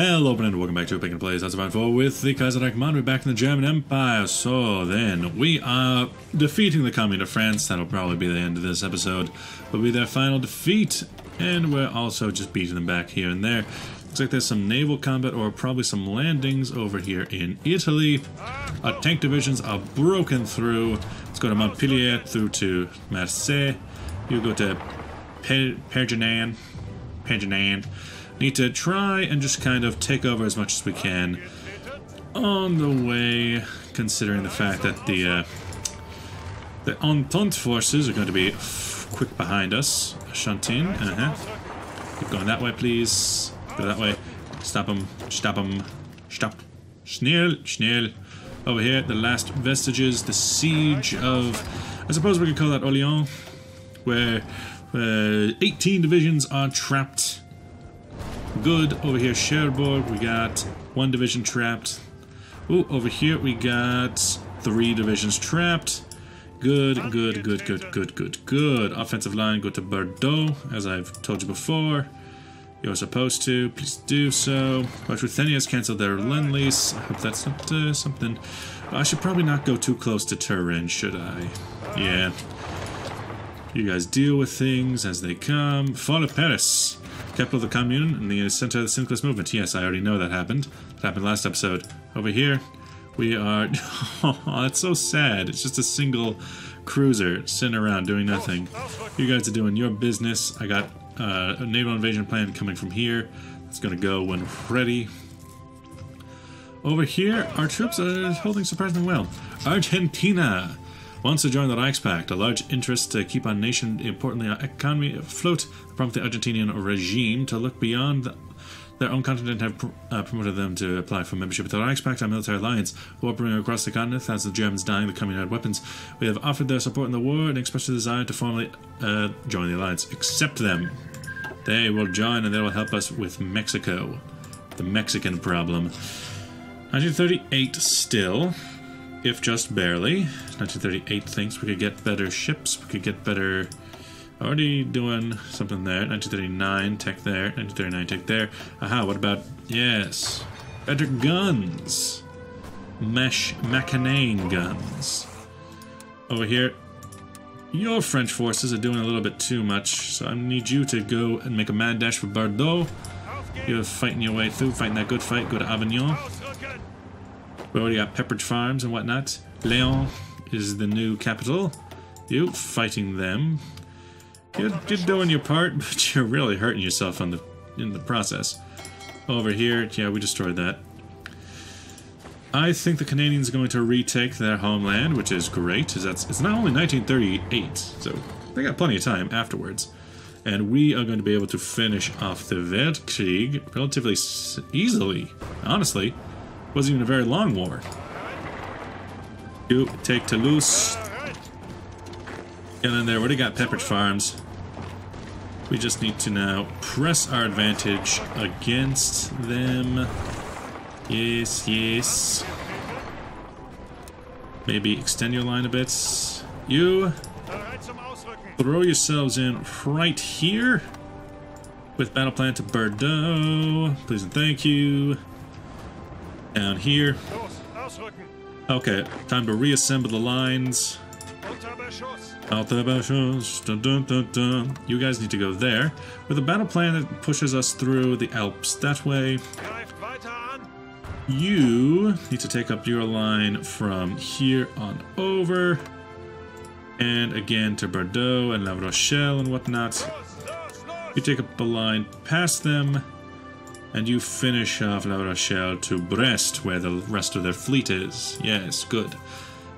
Hello and welcome back to Pick and Plays. That's about 4 with the Kaiserreich mod. We're back in the German Empire. So then, we are defeating the Commune of France. That'll probably be the end of this episode. Will be their final defeat. And we're also just beating them back here and there. Looks like there's some naval combat or probably some landings over here in Italy. Our tank divisions are broken through. Let's go to Montpellier through to Marseille. You go to Perpignan. Need to try and just kind of take over as much as we can on the way, considering the fact that the Entente forces are going to be quick behind us. Chantin, keep going that way, please. Go that way. Stop them. Stop them. Stop. Schnell. Over here, the last vestiges, the siege of, I suppose we could call that Orléans, where 18 divisions are trapped. Good. Over here, Cherbourg, we got 1 division trapped. Ooh, over here we got 3 divisions trapped. Good. Offensive line, go to Bordeaux, as I've told you before. You're supposed to. Please do so. But Ruthenia has cancelled their Lend-Lease. I hope that's not something. I should probably not go too close to Turin, should I? Yeah. You guys deal with things as they come. Fall of Paris. Capital of the Commune and the center of the Syndicalist movement. Yes, I already know that happened. That happened last episode. Over here, we are... Oh, that's so sad. It's just a single cruiser sitting around doing nothing. You guys are doing your business. I got a naval invasion plan coming from here. It's going to go when ready. Over here, our troops are holding surprisingly well. Argentina wants to join the Reichspakt, a large interest to keep our nation, importantly our economy, afloat, prompt the Argentinian regime to look beyond their own continent and have promoted them to apply for membership with the Reichspakt, our military alliance, warping across the continent, thousands of Germans dying, the Commune had weapons. We have offered their support in the war and expressed a desire to formally join the alliance. Accept them. They will join and they will help us with Mexico. The Mexican problem. 1938 still. If just barely. 1938 thinks we could get better ships, we could get better... Already doing something there. 1939 tech there, 1939 tech there. Aha, what about... Yes. Better guns. Machinane guns. Over here. Your French forces are doing a little bit too much, so I need you to go and make a mad dash for Bordeaux. You're fighting your way through, fighting that good fight, go to Avignon. We already got Pepperidge Farms and whatnot. Lyon is the new capital. You fighting them. You're doing your part, but you're really hurting yourself in the process. Over here, yeah, we destroyed that. I think the Canadians are going to retake their homeland, which is great. It's not only 1938, so they got plenty of time afterwards. And we are going to be able to finish off the Weltkrieg relatively easily, honestly. Wasn't even a very long war. You take Toulouse. Get in there. We already got Pepperidge Farms. We just need to now press our advantage against them. Yes. Maybe extend your line a bit. You throw yourselves in right here with battle plan to Bordeaux. Please and thank you. Down here. Okay, time to reassemble the lines. You guys need to go there with a battle plan that pushes us through the Alps that way. You need to take up your line from here on over. And again to Bordeaux and La Rochelle and whatnot. You take up a line past them. And you finish off La Rochelle to Brest, where the rest of their fleet is. Yes, good.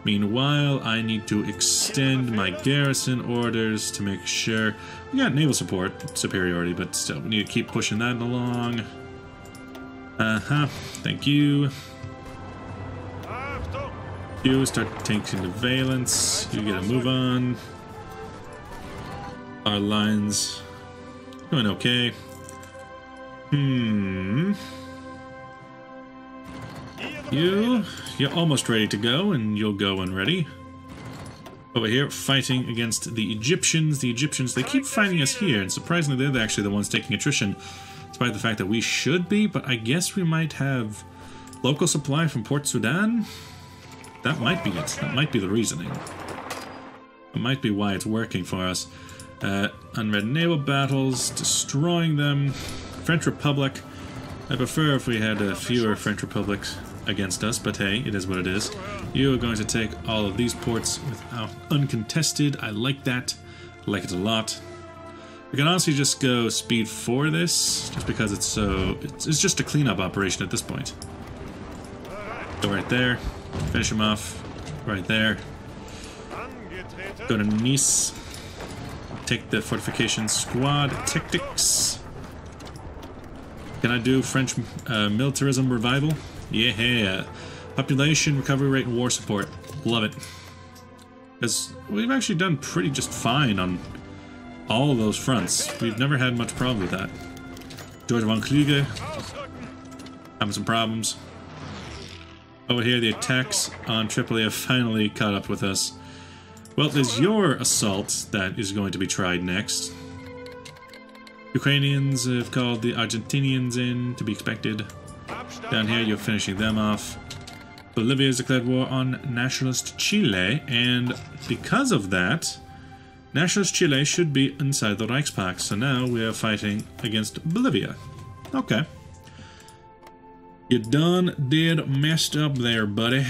Meanwhile, I need to extend my garrison orders to make sure... We got naval support, superiority, but still, we need to keep pushing that along. Thank you. You start taking the Valence. You get a move on. Our lines going okay. You're almost ready to go, and you'll go when ready. Over here, fighting against the Egyptians. The Egyptians, they keep fighting us here, and surprisingly, they're actually the ones taking attrition. It's despite the fact that we should be, but I guess we might have local supply from Port Sudan? That might be it. That might be the reasoning. It might be why it's working for us. Unread naval battles, destroying them. French Republic. I prefer if we had fewer French Republics against us, but hey, it is what it is. You are going to take all of these ports without uncontested. I like that. I like it a lot. We can honestly just go speed 4 this, just because it's so... It's just a cleanup operation at this point. Go right there. Finish him off. Right there. Go to Nice. Take the fortification squad. Tactics. Can I do French militarism revival? Yeah. Population, recovery rate, and war support. Love it. Because we've actually done pretty just fine on all of those fronts. We've never had much problem with that. George von Kluge. Having some problems. Over here, the attacks on Tripoli have finally caught up with us. Well, there's your assault that is going to be tried next. Ukrainians have called the Argentinians in, to be expected. Down here, you're finishing them off. Bolivia has declared war on nationalist Chile, and because of that, nationalist Chile should be inside the Reichspakt. So now we are fighting against Bolivia. Okay. You done did messed up there, buddy.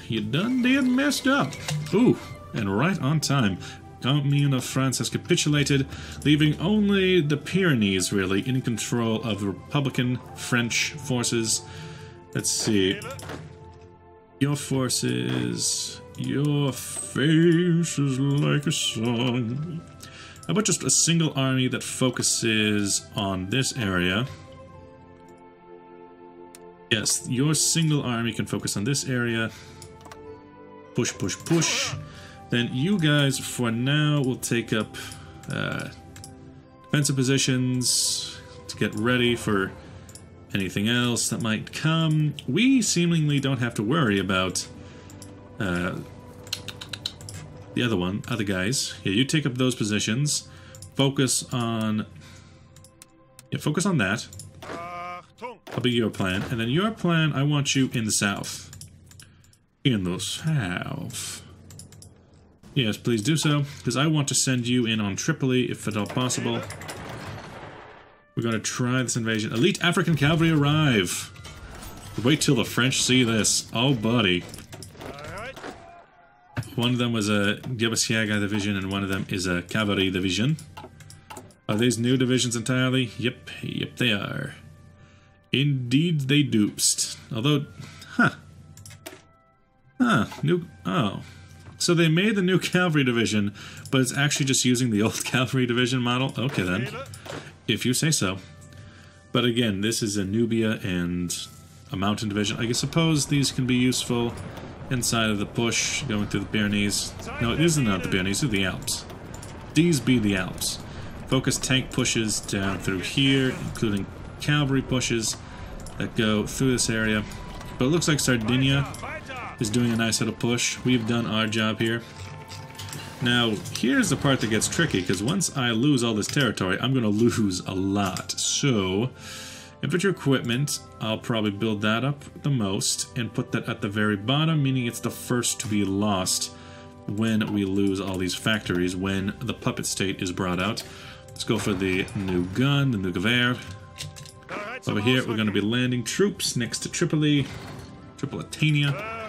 You done did messed up. Ooh, and right on time. Commune of France has capitulated, leaving only the Pyrenees, really, in control of the Republican French forces. Let's see. Your forces... Your face is like a song. How about just a single army that focuses on this area? Yes, your single army can focus on this area. Push, push, push. Then you guys, for now, will take up defensive positions to get ready for anything else that might come. We seemingly don't have to worry about the other guys. Yeah, you take up those positions. Focus on... Yeah, focus on that. That'll be your plan. And then your plan, I want you in the south. In the south. Yes, please do so, because I want to send you in on Tripoli, if at all possible. We're going to try this invasion. Elite African cavalry arrive! Wait till the French see this. Oh, buddy. One of them was a Gebesiaga division, and one of them is a cavalry division. Are these new divisions entirely? Yep, they are. Indeed, they doopst. Although, oh. So they made the new cavalry division, but it's actually just using the old cavalry division model? Okay then, if you say so. But again, this is a Nubia and a mountain division. I suppose these can be useful inside of the push, going through the Pyrenees. No, it is not the Pyrenees, they're the Alps. These be the Alps. Focus tank pushes down through here, including cavalry pushes that go through this area. But it looks like Sardinia is doing a nice little push. We've done our job here. Now, here's the part that gets tricky, because once I lose all this territory, I'm going to lose a lot. So, infantry equipment, I'll probably build that up the most, and put that at the very bottom, meaning it's the first to be lost when we lose all these factories, when the puppet state is brought out. Let's go for the new gun, the new Gewehr. Over here, we're going to be landing troops next to Tripoli, Tripolitania.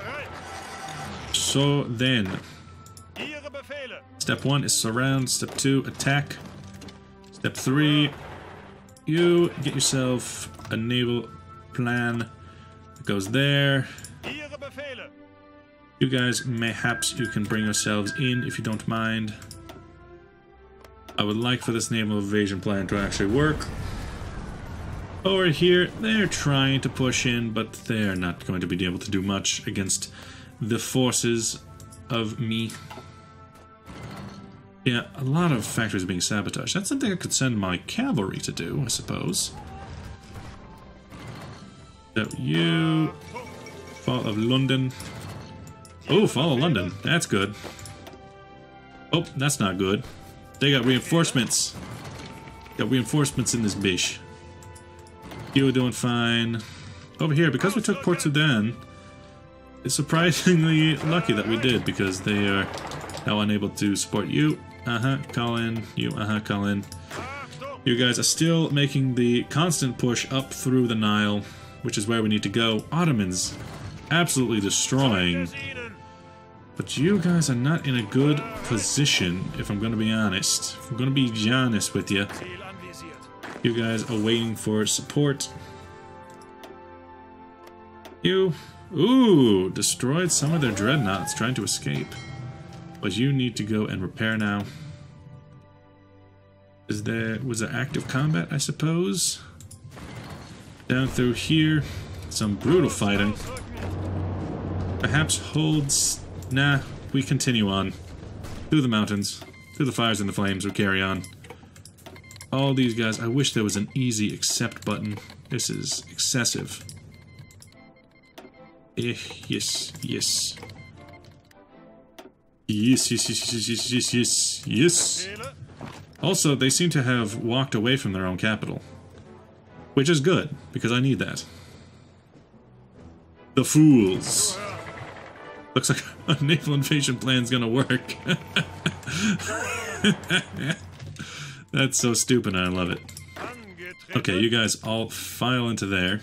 So then, step 1 is surround, step 2, attack, step 3, you get yourself a naval plan that goes there. You guys, mayhaps you can bring yourselves in if you don't mind. I would like for this naval invasion plan to actually work. Over here, they're trying to push in, but they're not going to be able to do much against the forces of me. Yeah, a lot of factories are being sabotaged. That's something I could send my cavalry to do, I suppose. So you... Fall of London. Oh, Fall of London. That's good. Oh, that's not good. They got reinforcements. Got reinforcements in this bish. You were doing fine. Over here, because we took Port Sudan, it's surprisingly lucky that we did, because they are now unable to support you. Call in. You, call in. You guys are still making the constant push up through the Nile, which is where we need to go. Ottomans absolutely destroying. But you guys are not in a good position, if I'm going to be honest. If I'm going to be honest with you. You guys are waiting for support. You, ooh, destroyed some of their dreadnoughts trying to escape. But you need to go and repair now. Was there active combat, I suppose? Down through here, some brutal fighting. Perhaps holds... Nah, we continue on. Through the mountains, through the fires and the flames, we carry on. All these guys, I wish there was an easy accept button. This is excessive. Yes. Yes. Yes. Also, they seem to have walked away from their own capital. Which is good, because I need that. The fools. Looks like a naval invasion plan's gonna work. That's so stupid, I love it. Okay, you guys all file into there.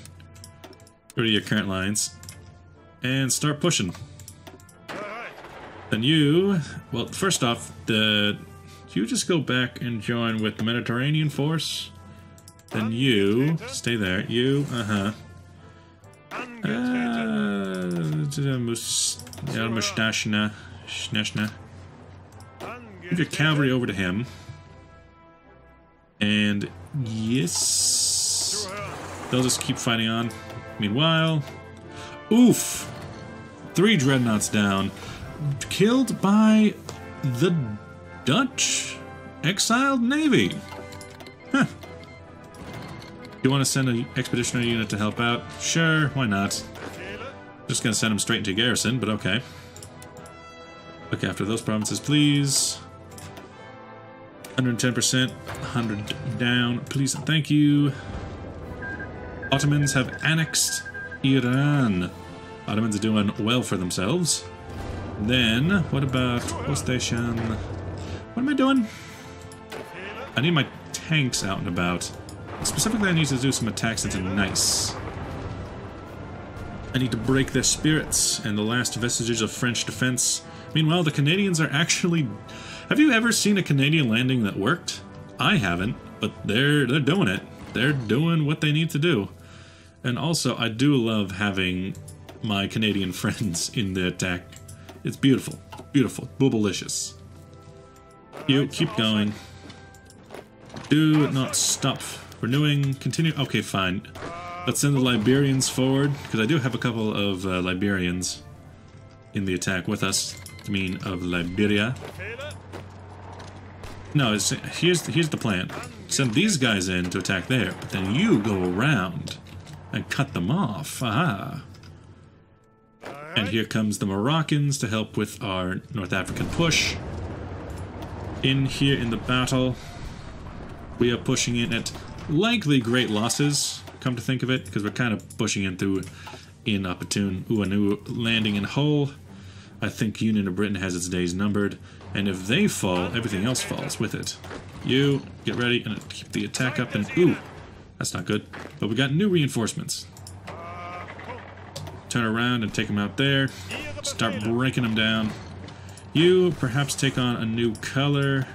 Go to your current lines. And start pushing. Then you... Well, first off, you just go back and join with the Mediterranean force. Then you... Stay there. You, Move your cavalry over to him. And yes, they'll just keep fighting on. Meanwhile, oof, 3 dreadnoughts down, killed by the Dutch exiled navy. Huh. You want to send an expeditionary unit to help out? Sure, why not? Just gonna send them straight into garrison, but okay. Look after those provinces, please. 110%, 100 down, please and thank you. Ottomans have annexed Iran. Ottomans are doing well for themselves. Then, what about Ostation? What am I doing? I need my tanks out and about. Specifically, I need to do some attacks into Nice. I need to break their spirits and the last vestiges of French defense. Meanwhile, the Canadians are actually... Have you ever seen a Canadian landing that worked? I haven't, but they're doing it. They're doing what they need to do. And also, I do love having my Canadian friends in the attack. It's beautiful. Beautiful. Boobalicious. You, keep going. Do not stop. Renewing. Continue. Okay, fine. Let's send the Liberians forward, because I do have a couple of Liberians in the attack with us. I mean, of Liberia. No, here's the plan. Send these guys in to attack there, but then you go around and cut them off. Aha. And here comes the Moroccans to help with our North African push. In here in the battle, we are pushing in at likely great losses, come to think of it, because we're kind of pushing in through in Opportune. Ooh, a new landing in Hull. I think Union of Britain has its days numbered, and if they fall, everything else falls with it. You, get ready, and keep the attack up, and ooh, that's not good. But we got new reinforcements. Turn around and take them out there. Start breaking them down. You, perhaps take on a new color,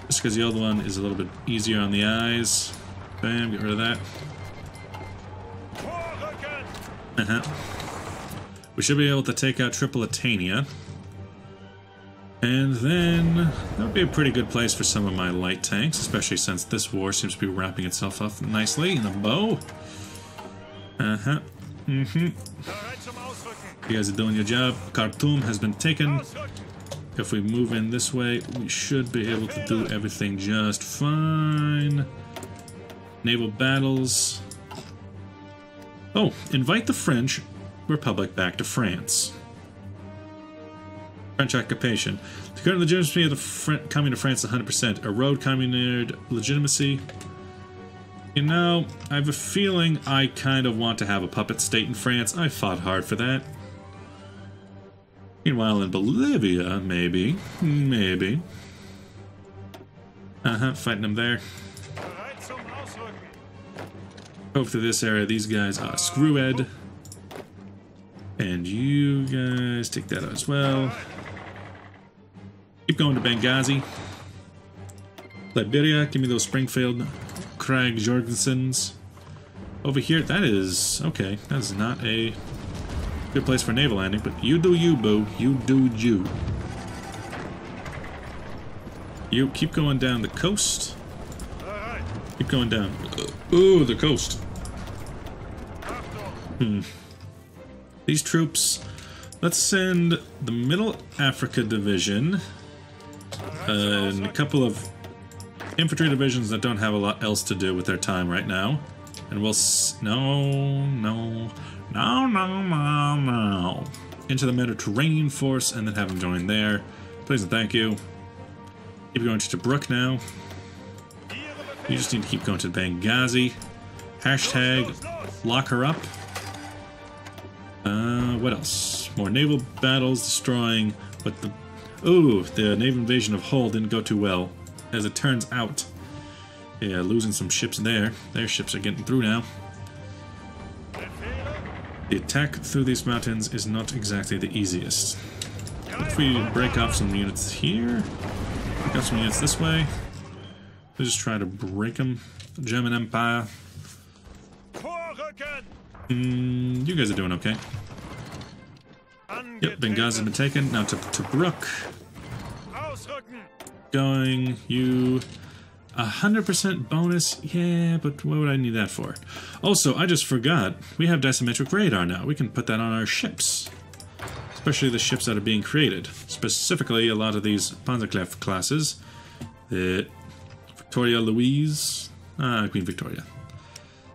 just because the other one is a little bit easier on the eyes. Bam, get rid of that. We should be able to take out Tripolitania. And then, that would be a pretty good place for some of my light tanks, especially since this war seems to be wrapping itself up nicely in a bow. You guys are doing your job. Khartoum has been taken. If we move in this way, we should be able to do everything just fine. Naval battles. Oh, invite the French Republic back to France. French occupation. The current legitimacy of the coming to France is 100%. Erode communist legitimacy. You know, I have a feeling I kind of want to have a puppet state in France. I fought hard for that. Meanwhile, in Bolivia, maybe. Maybe. Fighting them there. Go through this area. These guys are Screwed. And you guys take that out as well. Keep going to Benghazi. Liberia, give me those Springfield Craig Jorgensens. Over here, that is... okay, that is not a good place for naval landing, but you do you, boo. You do you. You keep going down the coast. Keep going down. Ooh, the coast. These troops... let's send the Middle Africa Division and a couple of infantry divisions that don't have a lot else to do with their time right now. And we'll... no. Into the Mediterranean force and then have them join there. Please and thank you. Keep going to Tobruk now. You just need to keep going to Benghazi. Hashtag lock her up. What else? More naval battles destroying what the... ooh, the naval invasion of Hull didn't go too well, as it turns out. Yeah, losing some ships there. Their ships are getting through now. The attack through these mountains is not exactly the easiest. If we break off some units here, break off some units this way, we'll just try to break them. The German Empire. You guys are doing okay. Yep, Benghazi has been taken. Now to Tobruk. Going, you... 100% bonus? Yeah, but what would I need that for? Also, I just forgot, we have diametric radar now. We can put that on our ships. Especially the ships that are being created. Specifically, a lot of these Panzerkleff classes. The Victoria Louise... Queen Victoria.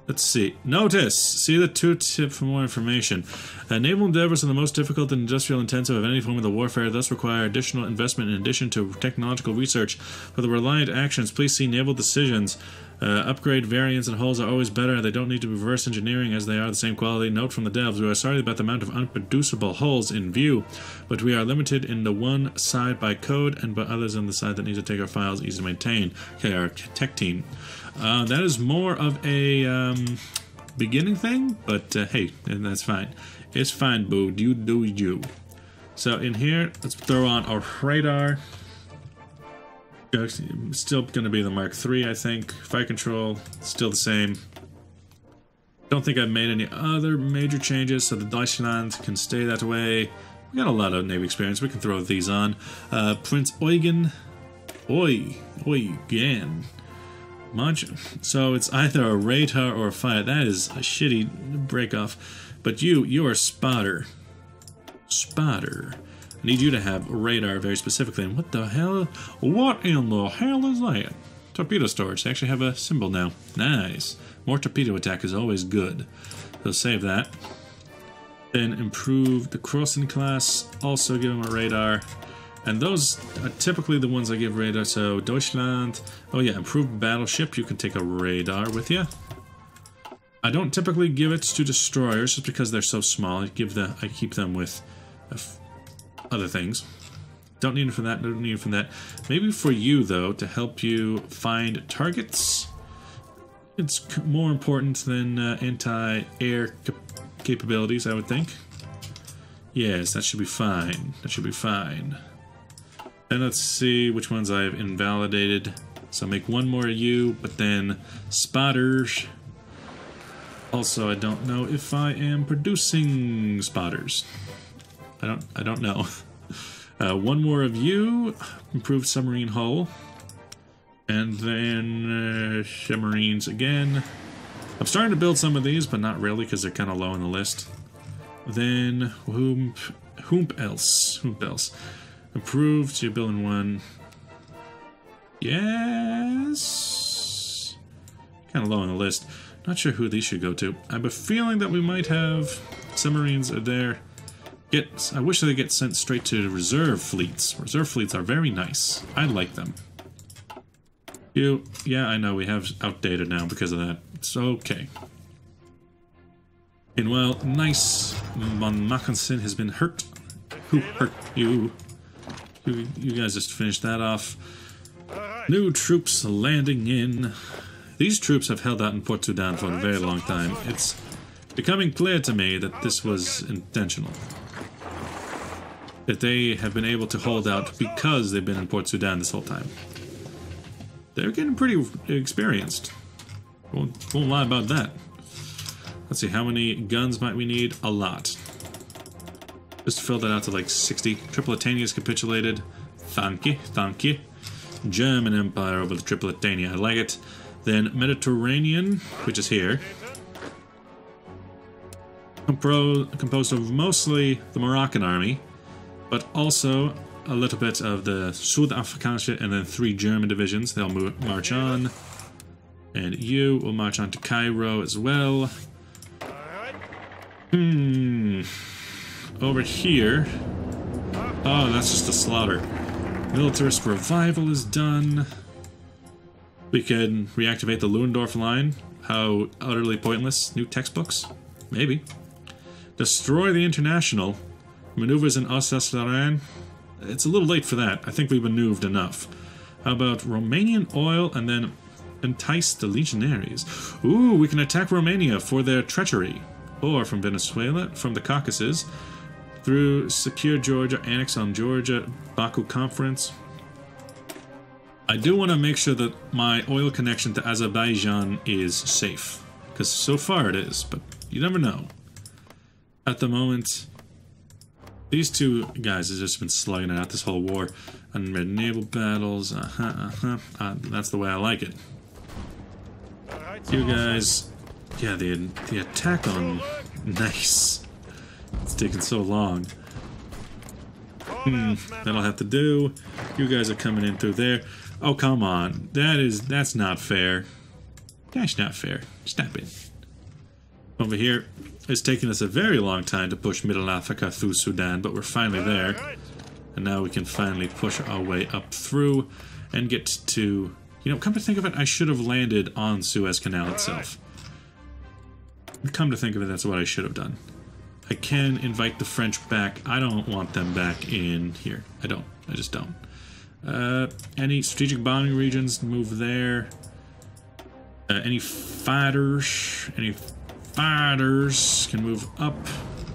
Let's see. Notice! See the tooltip for more information. Naval endeavors are the most difficult and industrial intensive of any form of the warfare, thus require additional investment in addition to technological research. For the reliant actions, please see naval decisions. Upgrade variants and hulls are always better. They don't need to be reverse engineering as they are the same quality. Note from the devs, we are sorry about the amount of unproducible hulls in view, but we are limited in the one side by code and by others on the side that need to take our files easy to maintain. Okay, our tech team. That is more of a beginning thing, but hey, that's fine. It's fine, boo. You do you. So in here, let's throw on our radar. Still going to be the Mark III, I think. Fire control, still the same. Don't think I've made any other major changes, so the Deutschland can stay that way. We got a lot of Navy experience. We can throw these on. Prince Eugen. Eugen. So it's either a radar or a fire. That is a shitty break off. But you are spotter. Spotter. I need you to have radar very specifically. And what the hell? What in the hell is that? Torpedo storage. They actually have a symbol now. Nice. More torpedo attack is always good. So save that. Then improve the Crossen class. Also give them a radar. And those are typically the ones I give radar. So Deutschland. Oh yeah, improved battleship. You can take a radar with you. I don't typically give it to destroyers just because they're so small. I keep them with other things. Don't need it for that. Don't need it for that. Maybe for you though, to help you find targets. It's more important than anti-air capabilities, I would think. Yes, that should be fine. That should be fine. And let's see which ones I've invalidated. So make one more you, but then spotters. Also, I don't know if I am producing spotters. I don't know. One more of you, improved submarine hull, and then submarines again. I'm starting to build some of these, but not really because they're kind of low on the list. Then whomp else? Improved. So you're building one. Yes. Kind of low on the list. Not sure who these should go to. I have a feeling that we might have submarines are there. I wish they get sent straight to reserve fleets. Reserve fleets are very nice. I like them. Yeah, I know, we have outdated now because of that. It's okay. And well, nice. Von Mackensen has been hurt. Who hurt you? You guys just finished that off. New troops landing in. These troops have held out in Port Sudan for a very long time. It's becoming clear to me that this was intentional. That they have been able to hold out because they've been in Port Sudan this whole time. They're getting pretty experienced. Won't lie about that. Let's see, how many guns might we need? A lot. Just to fill that out to like 60. Tripolitania has capitulated. Thank you, thank you. German Empire over the Tripolitania, I like it. Then Mediterranean, which is here. Composed of mostly the Moroccan army, but also a little bit of the Südafrikanische and then 3 German divisions. They'll march on. And you will march on to Cairo as well. Over here. Oh, that's just a slaughter. Militarist revival is done. We can reactivate the Luendorf line. How utterly pointless. New textbooks? Maybe. Destroy the International. Maneuvers in Alsace-Lorraine. It's a little late for that. I think we've maneuvered enough. How about Romanian oil and then entice the legionaries? Ooh, we can attack Romania for their treachery. Or from Venezuela, from the Caucasus. Through secure Georgia, annex on Georgia, Baku Conference. I do want to make sure that my oil connection to Azerbaijan is safe. Because so far it is, but you never know. At the moment, these two guys have just been slugging it out this whole war. Unmanned naval battles, that's the way I like it. You guys, yeah, the attack on... Nice. It's taking so long. That'll have to do. You guys are coming in through there. Oh, come on. That's not fair. That's not fair. Stop it. Over here, it's taken us a very long time to push Middle Africa through Sudan, but we're finally there. And now we can finally push our way up through and get to... You know, come to think of it, I should have landed on Suez Canal itself. Come to think of it, that's what I should have done. I can invite the French back. I don't want them back in here. I don't. I just don't. Any strategic bombing regions, move there. Any fighters can move up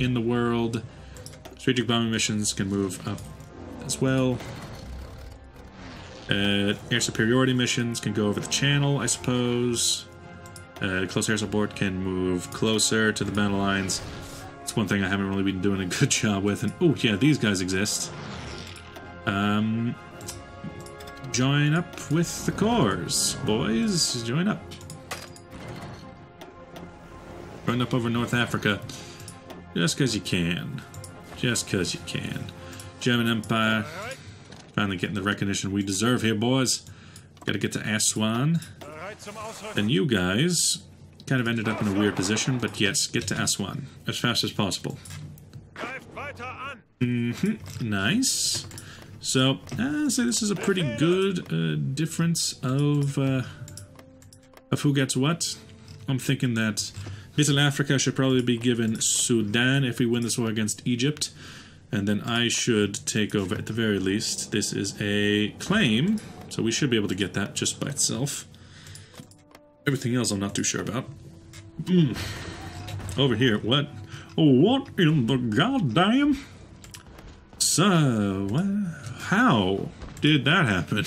in the world. Strategic bombing missions can move up as well. Air superiority missions can go over the channel, I suppose. Close air support can move closer to the battle lines. It's one thing I haven't really been doing a good job with. And oh yeah, these guys exist. Join up with the corps, boys. Join up. Join up over North Africa. Just because you can. Just because you can. German Empire. Finally getting the recognition we deserve here, boys. Gotta get to Aswan. And you guys kind of ended up in a weird position, but yes, get to Aswan as fast as possible. Nice. So, I'd say this is a pretty good difference of who gets what. I'm thinking that Little Africa should probably be given Sudan if we win this war against Egypt. And then I should take over at the very least. This is a claim, so we should be able to get that just by itself. Everything else I'm not too sure about. Over here, what? What in the goddamn? So, how did that happen?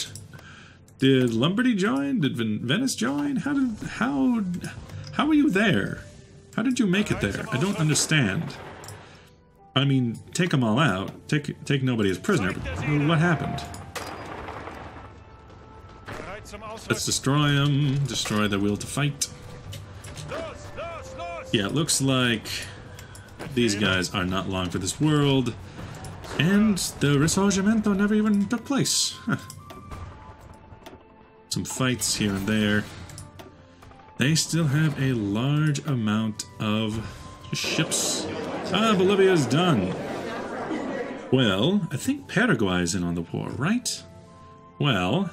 Did Lombardy join? Did Venice join? How were you there? How did you make it there? I don't understand. I mean, take them all out. Take nobody as prisoner. But what happened? Let's destroy them. Destroy their will to fight. Yeah, it looks like these guys are not long for this world. And the Risorgimento never even took place. Huh. Some fights here and there. They still have a large amount of ships. Ah, Bolivia's done. Well, I think Paraguay is in on the war, right? Well,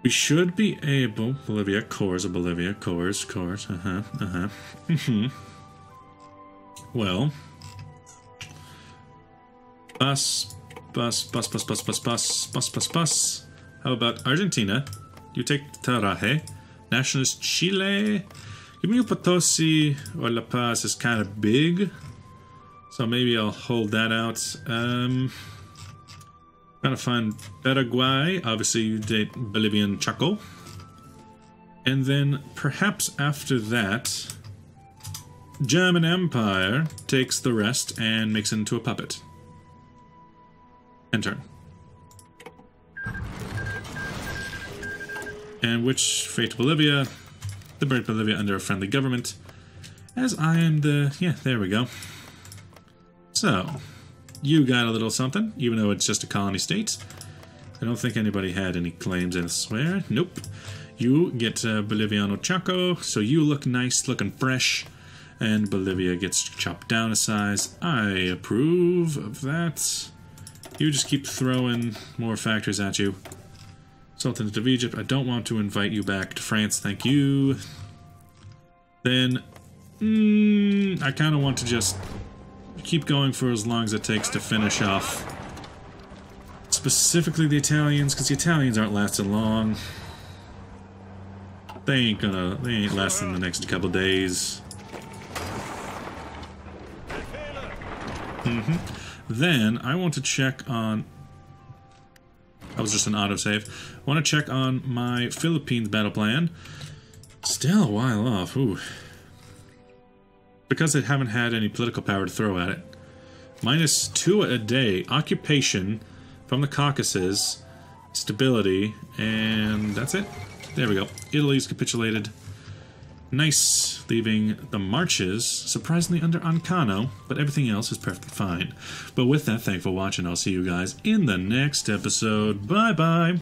We should be able... Bolivia, cores of Bolivia, cores. Well... Bus. How about Argentina? You take Taraje. Nationalist Chile. Give me Potosi or La Paz is kind of big. So maybe I'll hold that out. Trying to find Paraguay. Obviously, you date Bolivian Chaco. And then perhaps after that, German Empire takes the rest and makes it into a puppet. End turn. And which fate to Bolivia? Liberate Bolivia under a friendly government. As I am the... Yeah, there we go. So, you got a little something, even though it's just a colony state. I don't think anybody had any claims elsewhere. Nope. You get Boliviano Chaco, so you look nice, looking fresh. And Bolivia gets chopped down a size. I approve of that. You just keep throwing more factors at you. Sultanate of Egypt, I don't want to invite you back to France, thank you. Then, I kind of want to just keep going for as long as it takes to finish off. Specifically the Italians, because the Italians aren't lasting long. They ain't lasting the next couple days. Then, I want to check on... That was just an autosave. I want to check on my Philippines battle plan. Still a while off. Ooh. Because I haven't had any political power to throw at it. -2 a day. Occupation from the Caucasus. Stability. And that's it. There we go. Italy's capitulated. Nice. Leaving the marches, surprisingly under Ancano, but everything else is perfectly fine. But with that, thanks for watching. I'll see you guys in the next episode. Bye-bye!